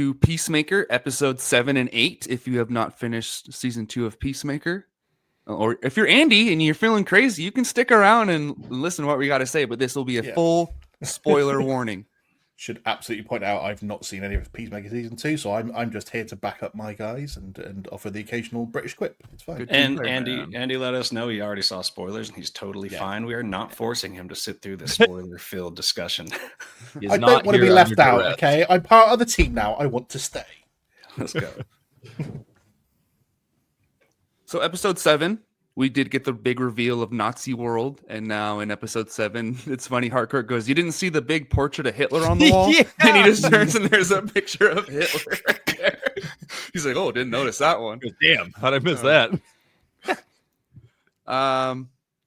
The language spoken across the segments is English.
to Peacemaker, episode 7 and 8. If you have not finished season 2 of Peacemaker, or if you're Andy and you're feeling crazy, you can stick around and listen to what we got to say. But this will be a full spoiler warning. Should absolutely point out I've not seen any of Peacemaker season 2, so I'm just here to back up my guys and offer the occasional British quip. It's fine. And Andy let us know he already saw spoilers and he's totally fine. We are not forcing him to sit through this spoiler-filled discussion. I don't want to be left out. Okay, I'm part of the team now. I want to stay. Let's go. So episode 7, we did get the big reveal of Nazi world, and now in episode 7, it's funny. Harcourt goes, "You didn't see the big portrait of Hitler on the wall?" And he just turns and there's a picture of Hitler right there. He's like, "Oh, didn't notice that one." Damn, how'd I miss that?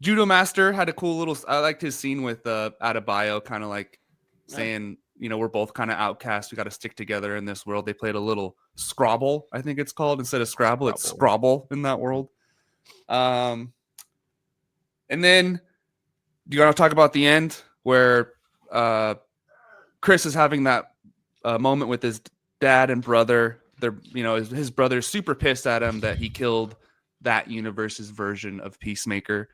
Judo Master had a cool little. I liked his scene with Adebayo, kind of like saying, we're both kind of outcasts. We got to stick together in this world. They played a little Scrabble, I think it's called, instead of Scrabble. It's Scrabble in that world. And then do you want to talk about the end where Chris is having that moment with his dad and brother? They're, his brother's super pissed at him that he killed that universe's version of Peacemaker.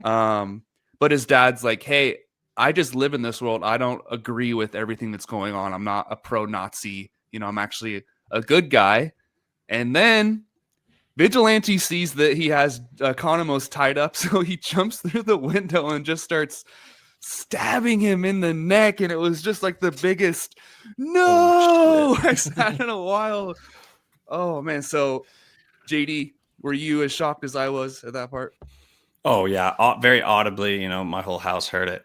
But his dad's like, "Hey, I just live in this world. I don't agree with everything that's going on. I'm not a pro-Nazi. I'm actually a good guy." And then Vigilante sees that he has Economos tied up, so he jumps through the window and just starts stabbing him in the neck. And it was just like the biggest no I sat in a while. Oh man. So JD, were you as shocked as I was at that part? Oh yeah, very audibly. My whole house heard it.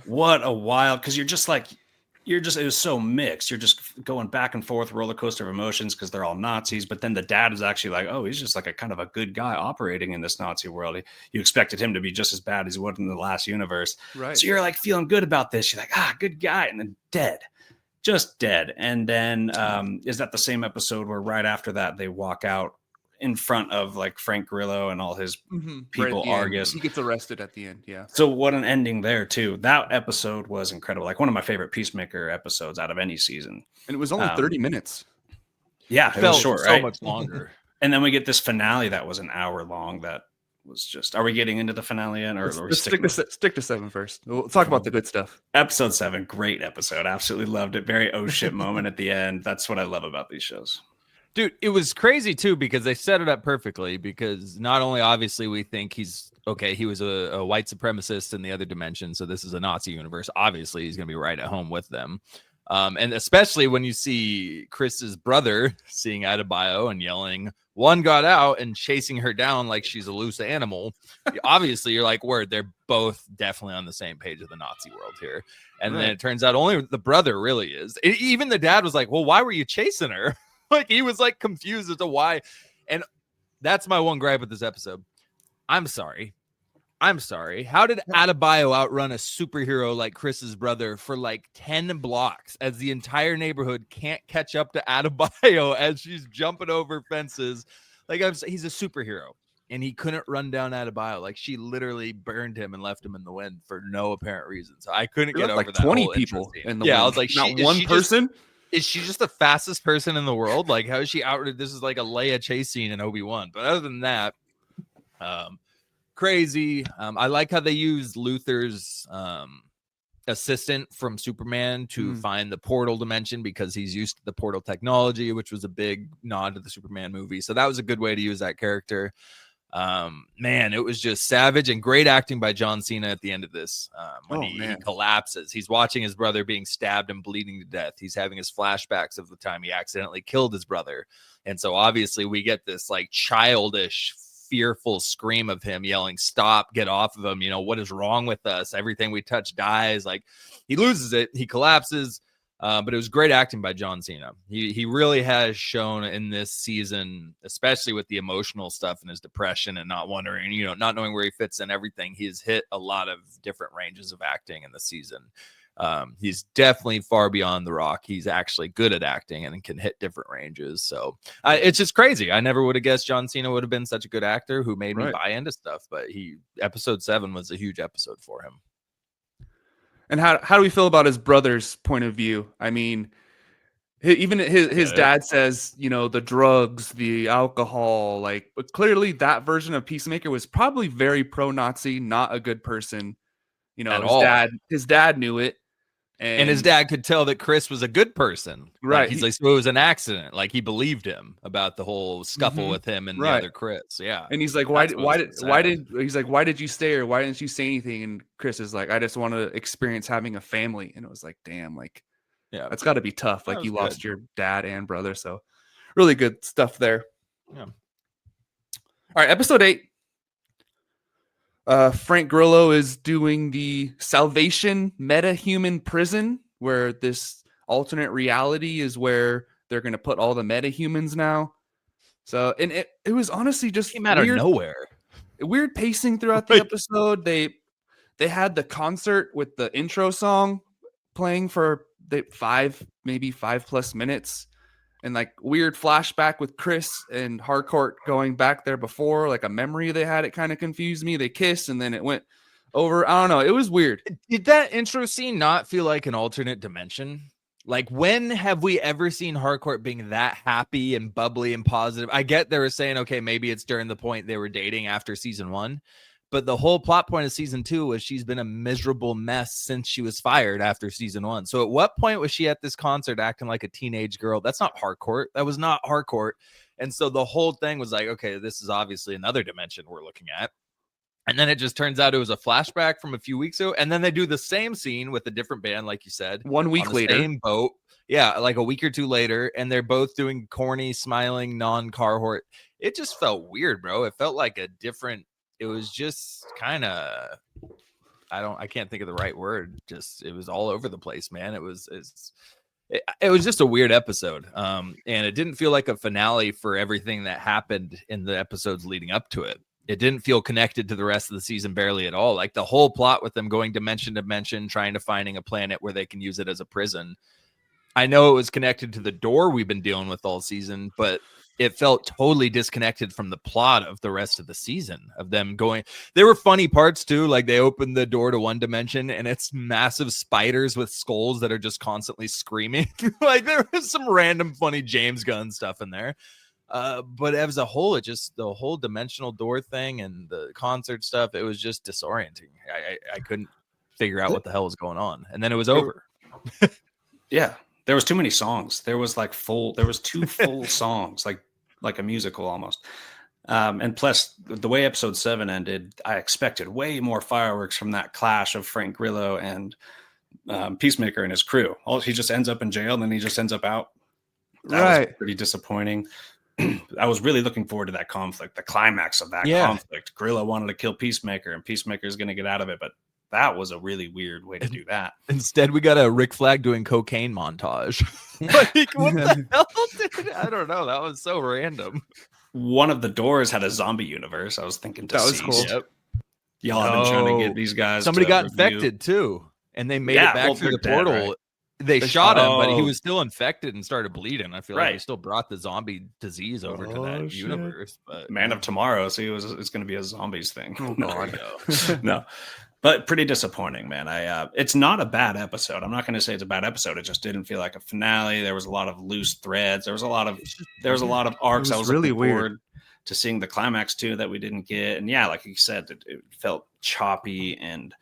What a wild, because it was so mixed. You're just going back and forth, roller coaster of emotions, because they're all Nazis. But then the dad is actually like, oh, he's just like a kind of a good guy operating in this Nazi world. You expected him to be just as bad as he was in the last universe. Right. So you're like feeling good about this. You're like, good guy. And then dead, just dead. And then is that the same episode where right after that they walk out in front of like Frank Grillo and all his people, right, Argus. He gets arrested at the end. Yeah. So what an ending there too. That episode was incredible. Like one of my favorite Peacemaker episodes out of any season. And it was only 30 minutes. Yeah, it was short, right? So much longer. And then we get this finale that was an hour long. That was just. Are we getting into the finale yet, or let's stick to 7 first? We'll talk about the good stuff. Episode 7, great episode. Absolutely loved it. Very oh shit moment at the end. That's what I love about these shows. Dude, it was crazy too because they set it up perfectly, because not only obviously we think he was a white supremacist in the other dimension, so this is a Nazi universe. Obviously, he's going to be right at home with them. And especially when you see Chris's brother seeing Adebayo and yelling, "One got out," and chasing her down like she's a loose animal. Obviously, you're like, word, they're both definitely on the same page of the Nazi world here. And then it turns out only the brother really is. Even the dad was like, "Well, why were you chasing her?" Like he was like confused as to why. And that's my one gripe with this episode. I'm sorry. How did Adebayo outrun a superhero like Chris's brother for like 10 blocks as the entire neighborhood can't catch up to Adebayo as she's jumping over fences? Like he's a superhero and he couldn't run down Adebayo. Like she literally burned him and left him in the wind for no apparent reason. So I couldn't get over like that. 20 people in the wind. I was like, not one person. Is she just the fastest person in the world? Like, how is she outrunning? This is like a Leia chase scene in Obi-Wan. But other than that, crazy. I like how they use Luther's assistant from Superman to find the portal dimension, because he's used to the portal technology, which was a big nod to the Superman movie. So that was a good way to use that character. Man, it was just savage, and great acting by John Cena at the end of this. When he collapses, he's watching his brother being stabbed and bleeding to death. He's having his flashbacks of the time he accidentally killed his brother. And so obviously we get this like childish, fearful scream of him yelling, "Stop, get off of him. What is wrong with us? Everything we touch dies." Like he loses it. He collapses. But it was great acting by John Cena. He really has shown in this season, especially with the emotional stuff and his depression and not wondering, not knowing where he fits in everything. He's hit a lot of different ranges of acting in the season. He's definitely far beyond The Rock. He's actually good at acting and can hit different ranges. So it's just crazy. I never would have guessed John Cena would have been such a good actor who made me buy into stuff. But episode 7 was a huge episode for him. And how do we feel about his brother's point of view? I mean, Even his dad says, you know, the drugs, the alcohol, like, but clearly that version of Peacemaker was probably very pro-Nazi, not a good person. You know, At all. his dad knew it, And his dad could tell that Chris was a good person. Right. Like, he's like, so it was an accident. Like, he believed him about the whole scuffle with him and the Right. other Chris. Yeah. And he's like, why did you stay, or why didn't you say anything? And Chris is like, I just want to experience having a family. And it was like, damn, like, Yeah. that's got to be tough. That Like, you was lost good. your dad and brother. So really good stuff there. Yeah. All right, episode 8. Frank Grillo is doing the Salvation meta-human prison, where this alternate reality is where they're going to put all the meta-humans now. So, and it was honestly just Came out of nowhere. Weird pacing throughout the episode. They had the concert with the intro song playing for the 5+ minutes, and like weird flashback with Chris and Harcourt going back there before, like a memory they had. It kind of confused me. They kissed and then it went over. I don't know. It was weird. Did that intro scene not feel like an alternate dimension? Like, when have we ever seen Harcourt being that happy and bubbly and positive? I get they were saying, okay, maybe it's during the point they were dating after season 1. But the whole plot point of season 2 was she's been a miserable mess since she was fired after season 1. So at what point was she at this concert acting like a teenage girl? That's not Harcourt. That was not Harcourt. And so the whole thing was like, okay, this is obviously another dimension we're looking at. And then it just turns out it was a flashback from a few weeks ago. And then they do the same scene with a different band, like you said. 1 week later. Same boat. Yeah, like a week or 2 later. And they're both doing corny, smiling, non-Carhort. It just felt weird, bro. It felt like a different... It was just kind of, I can't think of the right word. Just, it was all over the place, man. It was just a weird episode. And it didn't feel like a finale for everything that happened in the episodes leading up to it. It didn't feel connected to the rest of the season barely at all. Like the whole plot with them going dimension to dimension, trying to finding a planet where they can use it as a prison. I know it was connected to the door we've been dealing with all season, but it felt totally disconnected from the plot of the rest of the season of them going. There were funny parts too. Like they opened the door to one dimension and it's massive spiders with skulls that are just constantly screaming. Like there was some random funny James Gunn stuff in there. But as a whole, it just, the whole dimensional door thing and the concert stuff, it was just disorienting. I couldn't figure out what the hell was going on. And then it was over. Yeah. There was too many songs. There was 2 full songs, like a musical almost. And plus, the way episode 7 ended, I expected way more fireworks from that clash of Frank Grillo and Peacemaker and his crew. He just ends up in jail and then he just ends up out. That was pretty disappointing. I was really looking forward to that conflict, the climax of that conflict. Grillo wanted to kill Peacemaker and Peacemaker is going to get out of it, but that was a really weird way to do that. Instead, we got a Rick Flag doing cocaine montage. Like, what the hell, dude? I don't know. That was so random. One of the doors had a zombie universe. I was thinking that was cool. Yep. Y'all have been trying to get these guys. Somebody got review. infected too, and they made it back through the portal. Dead, right? They shot him, but he was still infected and started bleeding. I feel like he still brought the zombie disease over to that universe. But Man of Tomorrow, so it's going to be a zombies thing. Oh God, no. But pretty disappointing, man. It's not a bad episode. I'm not going to say it's a bad episode. It just didn't feel like a finale. There was a lot of loose threads. There was a lot of arcs. I was really forward to seeing the climax too that we didn't get. And yeah, like you said, it felt choppy and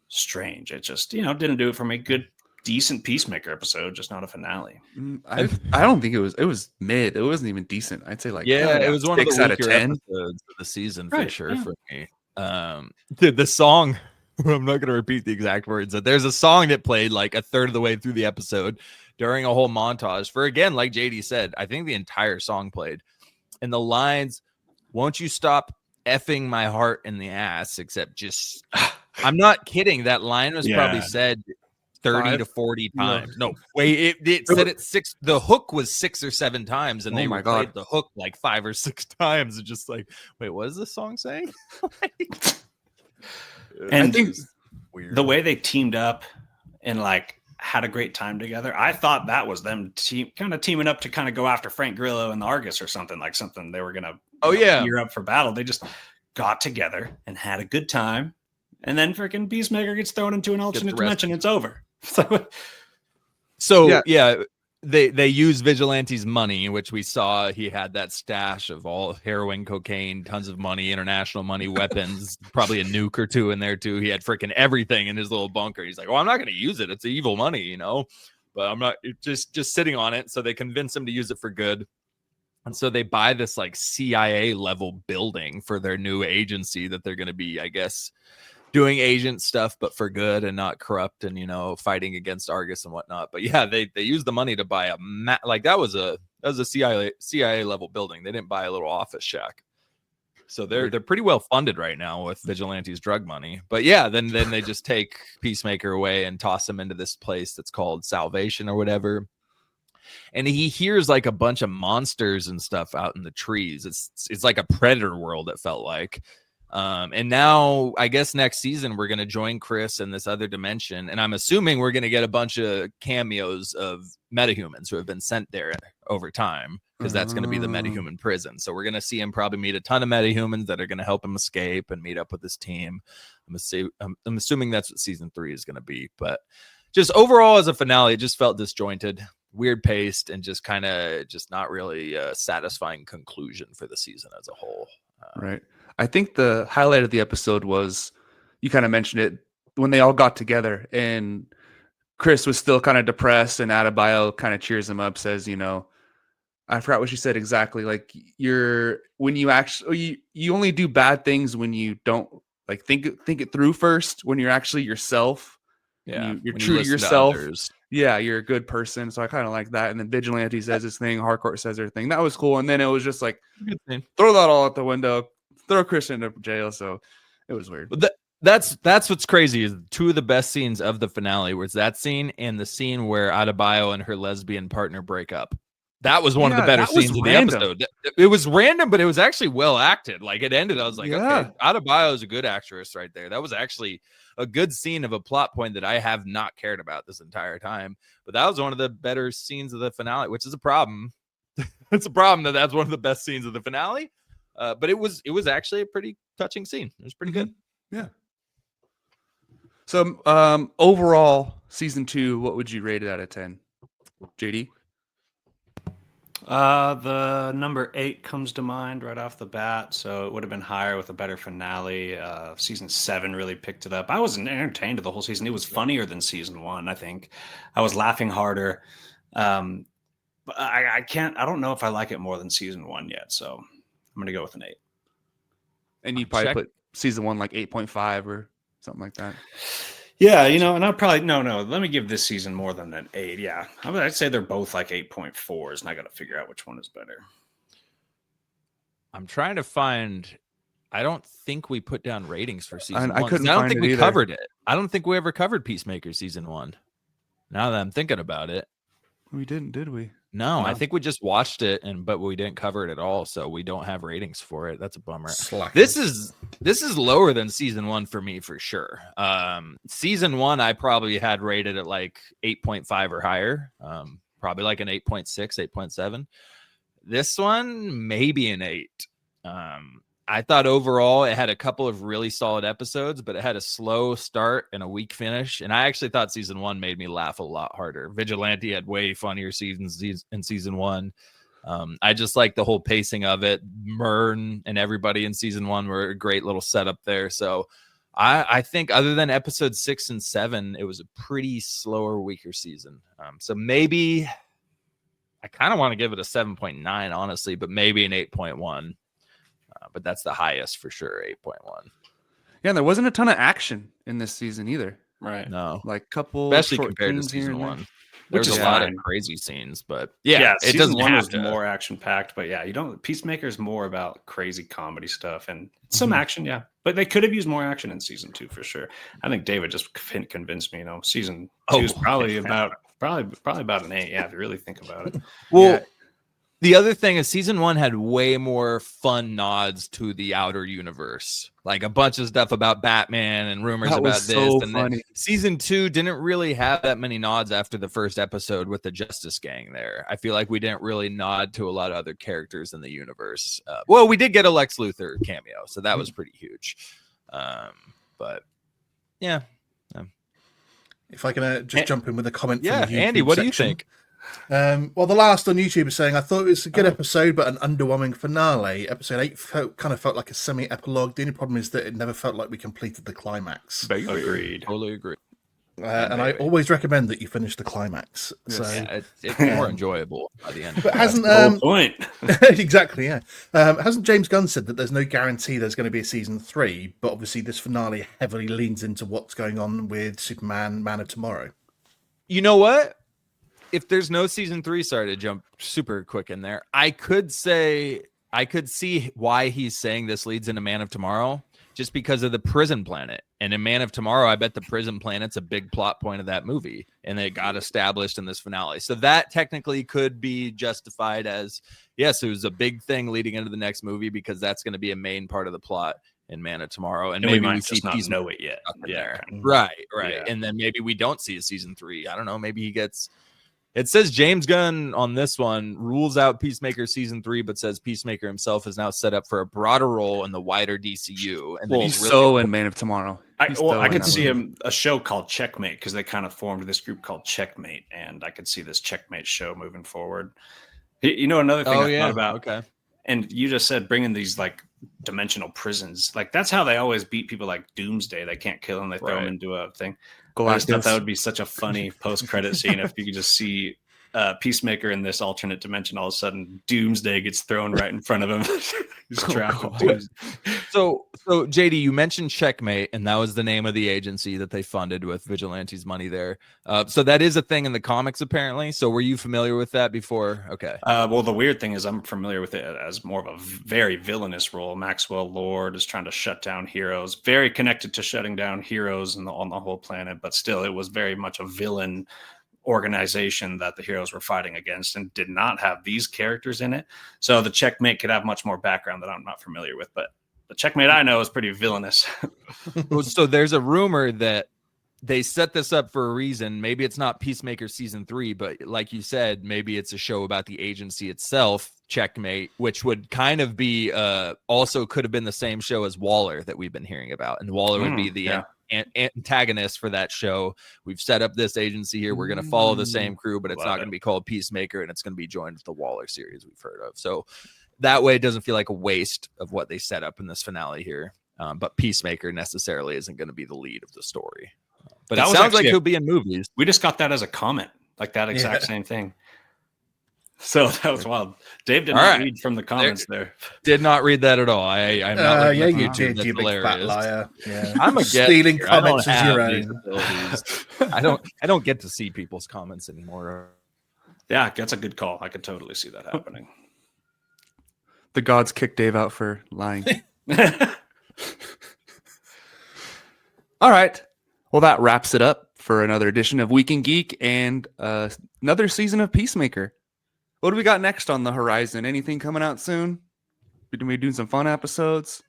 strange. It just didn't do it for me. Good, decent Peacemaker episode, just not a finale. I don't think it was mid. It wasn't even decent. I'd say it was one of the 6 out of 10 episodes of the season for sure for me. The song. I'm not going to repeat the exact words. There's a song that played like a third of the way through the episode during a whole montage for, again, like JD said, I think the entire song played. And the lines, won't you stop effing my heart in the ass, except just, I'm not kidding. That line was probably said 30 to 40 times. No, wait, it said it 6. The hook was 6 or 7 times, and they played the hook like 5 or 6 times. And just like, wait, what is this song saying? And I think the way they teamed up and like had a great time together, I thought that was them teaming up to kind of go after Frank Grillo and the Argus or something they were gonna gear up for battle. They just got together and had a good time, and then freaking Peacemaker gets thrown into an alternate dimension. It's over. So they use Vigilante's money, which we saw he had that stash of all heroin, cocaine, tons of money, international money, weapons, probably a nuke or two in there too. He had freaking everything in his little bunker. He's like, well, I'm not going to use it. It's evil money, you know, but I'm not just sitting on it. So they convince him to use it for good. And so they buy this like CIA level building for their new agency that they're going to be, I guess, doing agent stuff, but for good and not corrupt and, you know, fighting against Argus and whatnot. But yeah, they used the money to buy that was a CIA level building. They didn't buy a little office shack. So they're pretty well funded right now with Vigilante's drug money. But yeah, then they just take Peacemaker away and toss him into this place that's called Salvation or whatever. And he hears like a bunch of monsters and stuff out in the trees. It's like a predator world, it felt like. And now I guess next season we're going to join Chris in this other dimension. And I'm assuming we're going to get a bunch of cameos of metahumans who have been sent there over time, because that's going to be the metahuman prison. So we're going to see him probably meet a ton of metahumans that are going to help him escape and meet up with his team. I'm assuming that's what season 3 is going to be. But just overall as a finale, it just felt disjointed, weird paced, and just kind of just not really a satisfying conclusion for the season as a whole. Right. I think the highlight of the episode was, you kind of mentioned it, when they all got together and Chris was still kind of depressed and Adebayo kind of cheers him up, says, you know, I forgot what she said exactly. Like you only do bad things when you don't like think it through first, when you're actually yourself. Yeah. You're true to yourself. Yeah. You're a good person. So I kind of like that. And then Vigilante says his thing. Harcourt says their thing. That was cool. And then it was just like, throw that all out the window, throw Chris into jail. So it was weird. But that's what's crazy is two of the best scenes of the finale was that scene and the scene where Adebayo and her lesbian partner break up. That was one of the better scenes of the episode. It was random, but it was actually well acted. Like it ended, I was like, okay, Adebayo is a good actress right there. That was actually a good scene of a plot point that I have not cared about this entire time. But that was one of the better scenes of the finale, which is a problem. It's a problem that that's one of the best scenes of the finale. But it was actually a pretty touching scene. It was pretty good. Yeah. So overall, season 2, what would you rate it out of 10? JD? The number 8 comes to mind right off the bat, so it would have been higher with a better finale. Season 7 really picked it up. I wasn't entertained the whole season. It was funnier than season 1, I think. I was laughing harder. But I don't know if I like it more than season 1 yet, so I'm going to go with an 8. And you probably put season 1 like 8.5 or something like that. Yeah, you know, and I'll probably no. Let me give this season more than an 8. Yeah, I'd say they're both like 8.4s, and I got to figure out which one is better. I'm trying to find. I don't think we put down ratings for season 1. I couldn't. I don't think we covered it. I don't think we ever covered Peacemaker season 1. Now that I'm thinking about it, we didn't, did we? No, I think we just watched it, but we didn't cover it at all, so we don't have ratings for it. That's a bummer. This is lower than season 1 for me for sure. Season 1 I probably had rated at like 8.5 or higher, probably like an 8.6, 8.7. This one maybe an 8. I thought overall it had a couple of really solid episodes, but it had a slow start and a weak finish. And I actually thought season 1 made me laugh a lot harder. Vigilante had way funnier seasons in season 1. I just like the whole pacing of it. Myrn and everybody in season 1 were a great little setup there. So I think other than episode 6 and 7, it was a pretty slower, weaker season. So maybe I kind of want to give it a 7.9, honestly, but maybe an 8.1. But that's the highest for sure, 8.1. Yeah, there wasn't a ton of action in this season either. Right. No. Like couple, especially compared to season 1. There's a lot of crazy scenes, but yeah it doesn't have to. More action packed, but yeah, Peacemaker is more about crazy comedy stuff and some action, yeah. But they could have used more action in season 2 for sure. I think David just convinced me. Season 2 is probably about an 8. Yeah, if you really think about it. Well. Yeah. The other thing is season 1 had way more fun nods to the outer universe, like a bunch of stuff about Batman and rumors about this. And then season 2 didn't really have that many nods after the first episode with the Justice Gang there. I feel like we didn't really nod to a lot of other characters in the universe. Well, we did get a Lex Luthor cameo, so that was pretty huge. But yeah. If I can just jump in with a comment. Yeah, from the YouTube Andy, what section. do you think? Well, the last on YouTube is saying, I thought it was a good episode, but an underwhelming finale. Episode 8 kind of felt like a semi-epilogue. The only problem is that it never felt like we completed the climax. Agreed. Totally agree. And I always recommend that you finish the climax. Yes. So Yeah, it's more enjoyable by the end. But hasn't The whole point. exactly, yeah. Hasn't James Gunn said that there's no guarantee there's going to be a season 3? But obviously, this finale heavily leans into what's going on with Superman, Man of Tomorrow. You know what? If there's no season 3, sorry to jump super quick in there, I could see why he's saying this leads into Man of Tomorrow, just because of the prison planet. And in Man of Tomorrow, I bet the prison planet's a big plot point of that movie, and it got established in this finale. So that technically could be justified as, yes, it was a big thing leading into the next movie, because that's going to be a main part of the plot in Man of Tomorrow. And maybe we might see just not season know it yet. there. Kind of. Right. Yeah. And then maybe we don't see a season 3. I don't know. Maybe he gets... It says James Gunn on this one rules out Peacemaker season 3, but says Peacemaker himself is now set up for a broader role in the wider DCU. And then He's really so in Man of Tomorrow. I He's so in could that see movie. a show called Checkmate, because they kind of formed this group called Checkmate, and I could see this Checkmate show moving forward. You know, another thing I thought about, Okay. and you just said bringing these like dimensional prisons, like that's how they always beat people like Doomsday. They can't kill them; they throw them into a thing. I just thought that would be such a funny post-credit scene if you could just see Peacemaker in this alternate dimension. All of a sudden, Doomsday gets thrown right in front of him. He's trapped with Doomsday. So JD, you mentioned Checkmate, and that was the name of the agency that they funded with Vigilante's money there. So that is a thing in the comics, apparently. So were you familiar with that before? Okay. Well, the weird thing is I'm familiar with it as more of a very villainous role. Maxwell Lord is trying to shut down heroes, very connected to shutting down heroes on the whole planet, but still it was very much a villain organization that the heroes were fighting against, and did not have these characters in it. So the Checkmate could have much more background that I'm not familiar with, but the Checkmate I know is pretty villainous. So there's a rumor that they set this up for a reason. Maybe it's not Peacemaker season 3, but like you said, maybe it's a show about the agency itself, Checkmate, which would kind of be also could have been the same show as Waller that we've been hearing about. And Waller would be the antagonist for that show. We've set up this agency here. We're going to follow the same crew, but it's not going to be called Peacemaker, and it's going to be joined with the Waller series we've heard of. So that way it doesn't feel like a waste of what they set up in this finale here. But Peacemaker necessarily isn't going to be the lead of the story. But That it was sounds like actually he'll be in movies. We just got that as a comment, like that exact same thing. So that was wild. Dave did not read from the comments there. Did not read that at all. I'm not yeah, looking you at did, That's you big fat hilarious. liar. Yeah. I'm a stealing comments as your own. I don't get to see people's comments anymore. Yeah, that's a good call. I could totally see that happening. The gods kicked Dave out for lying. All right. Well, that wraps it up for another edition of Week in Geek and another season of Peacemaker. What do we got next on the horizon? Anything coming out soon? Are we doing some fun episodes?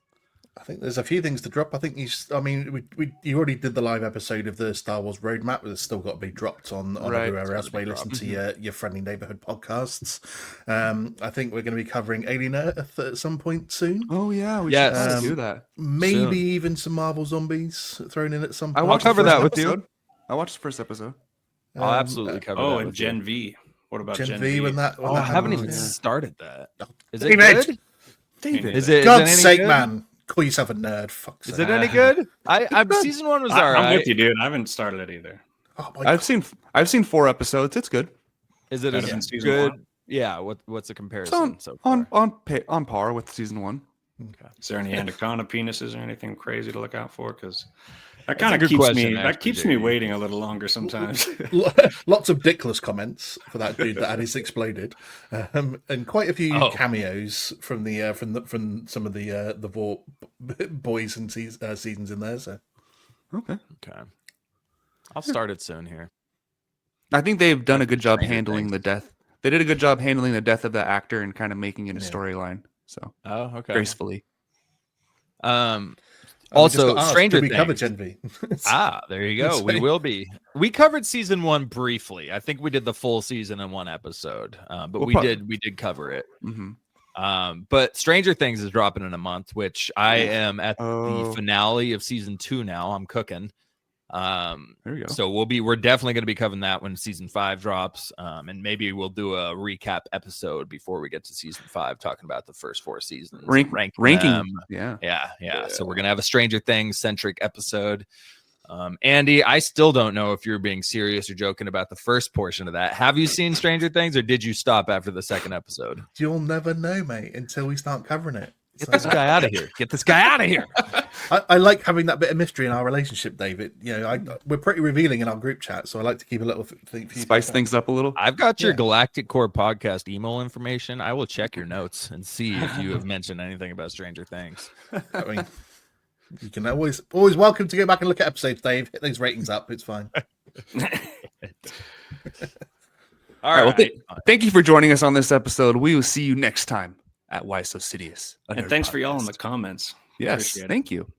I think there's a few things to drop. I think you already did the live episode of the Star Wars roadmap, but it's still got to be dropped on everywhere else where you listen to your friendly neighborhood podcasts. I think we're going to be covering Alien Earth at some point soon. Oh yeah, we should do that. Maybe even some Marvel Zombies thrown in at some point. I'll cover that with you. I watched the first episode. I'll absolutely cover that. Oh, and with Gen you. V. What about Gen V when that? I haven't even happened? started that. Is David! it good? David, Is it? God's is it any sake, good? man! Call yourself a nerd. Fuck's Is sake. it any good? I'm season 1 was all right. I'm with you, dude. I haven't started it either. Oh my I've seen 4 episodes. It's good. Is it Better as than season good? 1? Yeah. What's the comparison? It's so far? on par with season 1. Is there any anaconda penises or anything crazy to look out for? Because that That's a kind of good keeps question, me. That actually, keeps me JD. waiting a little longer sometimes. Lots of dickless comments for that dude that had his exploded, and quite a few cameos from some of the Vor boys and seasons in there. So Okay. I'll start it soon here. I think they've done a good job Stranger handling Things. the death. They did a good job handling the death of the actor and kind of making it a storyline. So Oh, okay. gracefully. Also, Stranger we Things. covered Gen V. There you go. We will be. We covered season 1 briefly. I think we did the full season in one episode, but we did cover it. Mm-hmm. But Stranger Things is dropping in a month, which I am at the finale of season 2 now. I'm cooking. There we go. So we're definitely going to be covering that when season 5 drops, and maybe we'll do a recap episode before we get to season 5, talking about the first 4 seasons, ranking them. Yeah. So we're gonna have a Stranger Things centric episode. Andy, I still don't know if you're being serious or joking about the first portion of that. Have you seen Stranger Things, or did you stop after the second episode? You'll never know, mate, until we start covering it. Get this guy out of here. Get this guy out of here. I like having that bit of mystery in our relationship, David. You know, we're pretty revealing in our group chat, so I like to keep a little spice things up a little. I've got your Galactic Core podcast email information. I will check your notes and see if you have mentioned anything about Stranger Things. I mean, you can always welcome to go back and look at episodes, Dave. Hit those ratings up. It's fine. All right. Well, thank you for joining us on this episode. We will see you next time at Why So Sidious. And thanks for y'all in the comments. Yes, thank you.